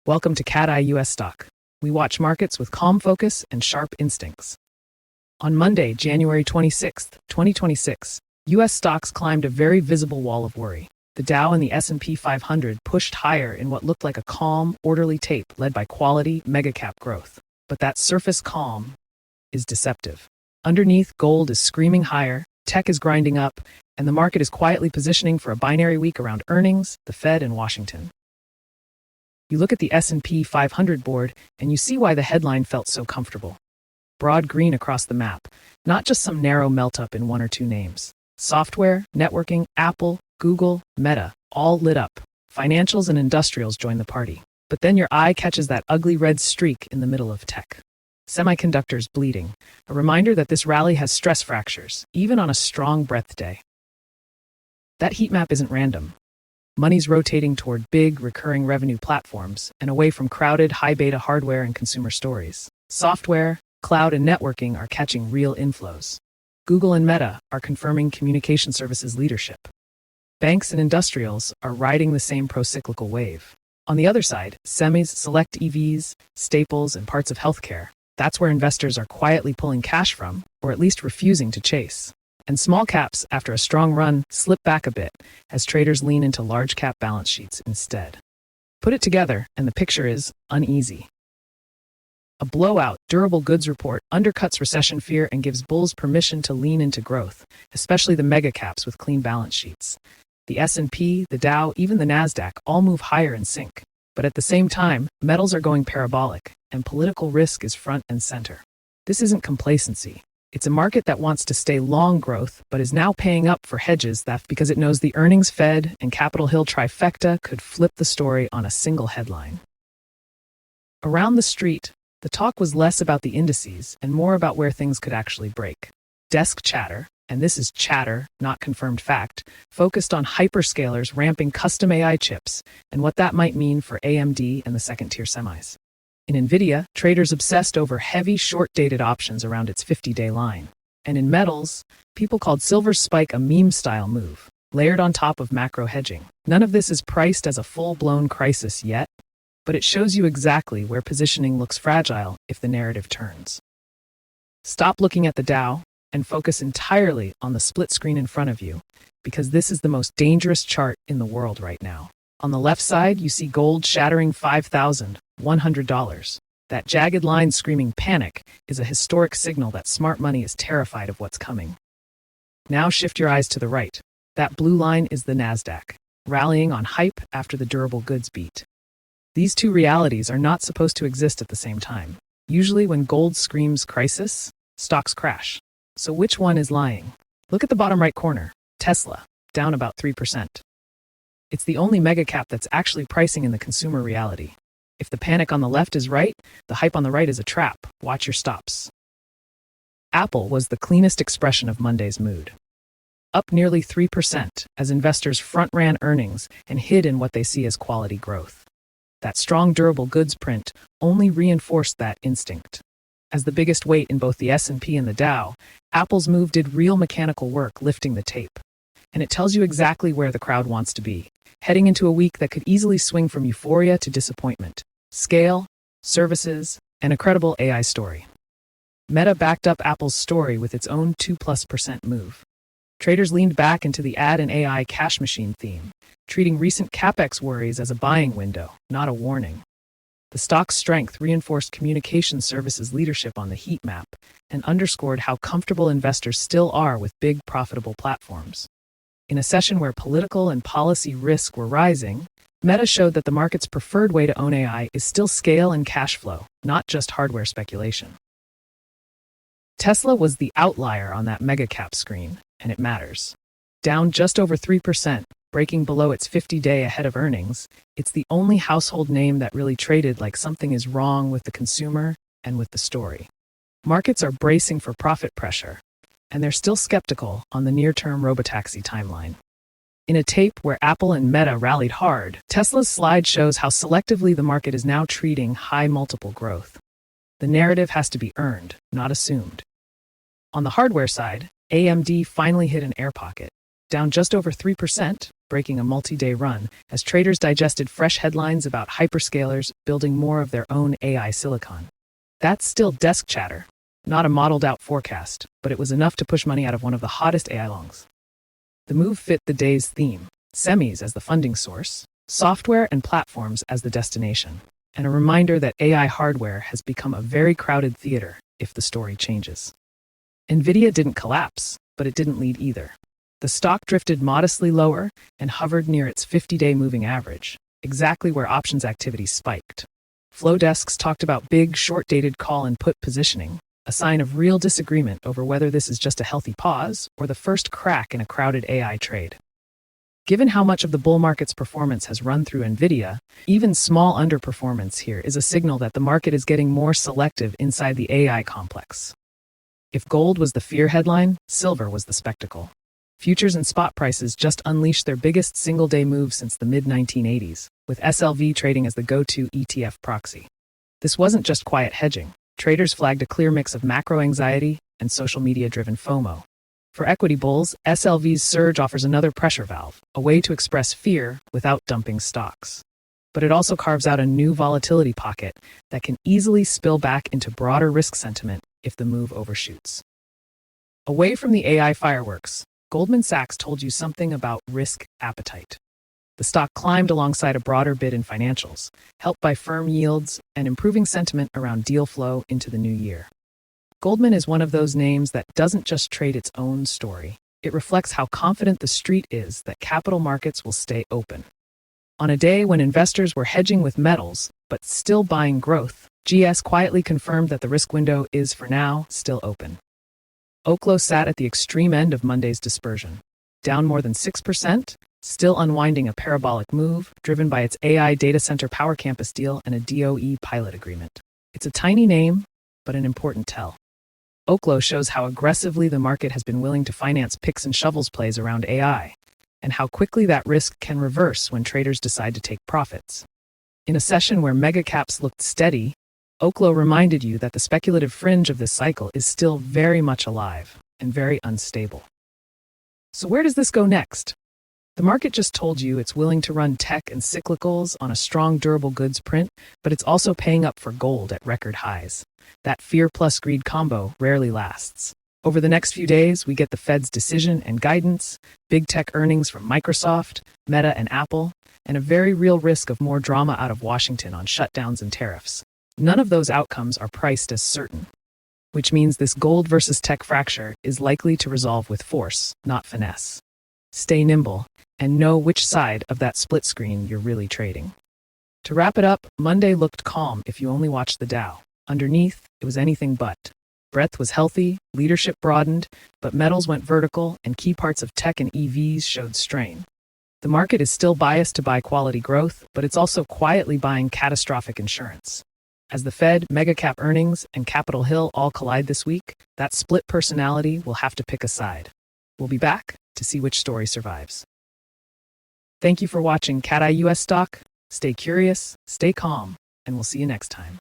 Welcome to Cat Eye U.S. Stock. We watch markets with calm focus and sharp instincts. On Monday, January 26, 2026, U.S. stocks climbed a very visible wall of worry. The Dow and the S&P 500 pushed higher in what looked like a calm, orderly tape led by quality, mega-cap growth. But that surface calm is deceptive. Underneath, gold is screaming higher, tech is grinding up, and the market is quietly positioning for a binary week around earnings, the Fed, and Washington. You look at the S&P 500 board, and you see why the headline felt so comfortable. Broad green across the map, not just some narrow melt-up in one or two names. Software, networking, Apple, Google, Meta, all lit up. Financials and industrials join the party. But then your eye catches that ugly red streak in the middle of tech. Semiconductors bleeding, a reminder that this rally has stress fractures, even on a strong breadth day. That heat map isn't random. Money's rotating toward big, recurring revenue platforms and away from crowded, high-beta hardware and consumer stories. Software, cloud, and networking are catching real inflows. Google and Meta are confirming communication services leadership. Banks and industrials are riding the same pro-cyclical wave. On the other side, semis, select EVs, staples, and parts of healthcare. That's where investors are quietly pulling cash from, or at least refusing to chase. And small caps, after a strong run, slip back a bit as traders lean into large cap balance sheets instead. Put it together, and the picture is uneasy. A blowout, durable goods report undercuts recession fear and gives bulls permission to lean into growth, especially the mega caps with clean balance sheets. The S&P, the Dow, even the Nasdaq all move higher in sync. But at the same time, metals are going parabolic, and political risk is front and center. This isn't complacency. It's a market that wants to stay long growth, but is now paying up for hedges that because it knows the earnings Fed and Capitol Hill trifecta could flip the story on a single headline. Around the street, the talk was less about the indices and more about where things could actually break. Desk chatter, and this is chatter, not confirmed fact, focused on hyperscalers ramping custom AI chips and what that might mean for AMD and the second-tier semis. In Nvidia, traders obsessed over heavy, short-dated options around its 50-day line. And in metals, people called silver's spike a meme-style move, layered on top of macro hedging. None of this is priced as a full-blown crisis yet, but it shows you exactly where positioning looks fragile if the narrative turns. Stop looking at the Dow and focus entirely on the split screen in front of you, because this is the most dangerous chart in the world right now. On the left side, you see gold shattering $5,100. That jagged line screaming panic is a historic signal that smart money is terrified of what's coming. Now shift your eyes to the right. That blue line is the Nasdaq, rallying on hype after the durable goods beat. These two realities are not supposed to exist at the same time. Usually when gold screams crisis, stocks crash. So which one is lying? Look at the bottom right corner. Tesla, down about 3%. It's the only mega cap that's actually pricing in the consumer reality. If the panic on the left is right, the hype on the right is a trap. Watch your stops. Apple was the cleanest expression of Monday's mood. Up nearly 3% as investors front-ran earnings and hid in what they see as quality growth. That strong durable goods print only reinforced that instinct. As the biggest weight in both the S&P and the Dow, Apple's move did real mechanical work lifting the tape. And it tells you exactly where the crowd wants to be, heading into a week that could easily swing from euphoria to disappointment. Scale, services, and a credible AI story. Meta backed up Apple's story with its own 2+% move. Traders leaned back into the ad and AI cash machine theme, treating recent capex worries as a buying window, not a warning. The stock's strength reinforced communication services leadership on the heat map and underscored how comfortable investors still are with big, profitable platforms. In a session where political and policy risk were rising, Meta showed that the market's preferred way to own AI is still scale and cash flow, not just hardware speculation. Tesla was the outlier on that mega cap screen, and it matters. Down just over 3%, breaking below its 50-day ahead of earnings, it's the only household name that really traded like something is wrong with the consumer and with the story. Markets are bracing for profit pressure, and they're still skeptical on the near-term robotaxi timeline. In a tape where Apple and Meta rallied hard, Tesla's slide shows how selectively the market is now treating high multiple growth. The narrative has to be earned, not assumed. On the hardware side, AMD finally hit an air pocket. Down just over 3%, breaking a multi-day run as traders digested fresh headlines about hyperscalers building more of their own AI silicon. That's still desk chatter, not a modeled-out forecast, but it was enough to push money out of one of the hottest AI longs. The move fit the day's theme: semis as the funding source, software and platforms as the destination, and a reminder that AI hardware has become a very crowded theater if the story changes. Nvidia didn't collapse, but it didn't lead either. The stock drifted modestly lower and hovered near its 50-day moving average, exactly where options activity spiked. Flow desks talked about big, short-dated call and put positioning, a sign of real disagreement over whether this is just a healthy pause or the first crack in a crowded AI trade. Given how much of the bull market's performance has run through Nvidia, even small underperformance here is a signal that the market is getting more selective inside the AI complex. If gold was the fear headline, silver was the spectacle. Futures and spot prices just unleashed their biggest single-day move since the mid-1980s, with SLV trading as the go-to ETF proxy. This wasn't just quiet hedging. Traders flagged a clear mix of macro anxiety and social media-driven FOMO. For equity bulls, SLV's surge offers another pressure valve, a way to express fear without dumping stocks. But it also carves out a new volatility pocket that can easily spill back into broader risk sentiment if the move overshoots. Away from the AI fireworks, Goldman Sachs told you something about risk appetite. The stock climbed alongside a broader bid in financials, helped by firm yields and improving sentiment around deal flow into the new year. Goldman is one of those names that doesn't just trade its own story. It reflects how confident the street is that capital markets will stay open. On a day when investors were hedging with metals, but still buying growth, GS quietly confirmed that the risk window is, for now, still open. Oklo sat at the extreme end of Monday's dispersion, down more than 6%, still unwinding a parabolic move driven by its AI data center power campus deal and a DOE pilot agreement. It's a tiny name, but an important tell. Oklo shows how aggressively the market has been willing to finance picks and shovels plays around AI, and how quickly that risk can reverse when traders decide to take profits. In a session where mega caps looked steady, Oklo reminded you that the speculative fringe of this cycle is still very much alive and very unstable. So where does this go next? The market just told you it's willing to run tech and cyclicals on a strong durable goods print, but it's also paying up for gold at record highs. That fear plus greed combo rarely lasts. Over the next few days, we get the Fed's decision and guidance, big tech earnings from Microsoft, Meta, and Apple, and a very real risk of more drama out of Washington on shutdowns and tariffs. None of those outcomes are priced as certain, which means this gold versus tech fracture is likely to resolve with force, not finesse. Stay nimble and know which side of that split screen you're really trading. To wrap it up, Monday looked calm if you only watched the Dow. Underneath, it was anything but. Breadth was healthy, leadership broadened, but metals went vertical and key parts of tech and EVs showed strain. The market is still biased to buy quality growth, but it's also quietly buying catastrophic insurance. As the Fed, megacap earnings, and Capitol Hill all collide this week, that split personality will have to pick a side. We'll be back to see which story survives. Thank you for watching Daily U.S. Stock. Stay curious, stay calm, and we'll see you next time.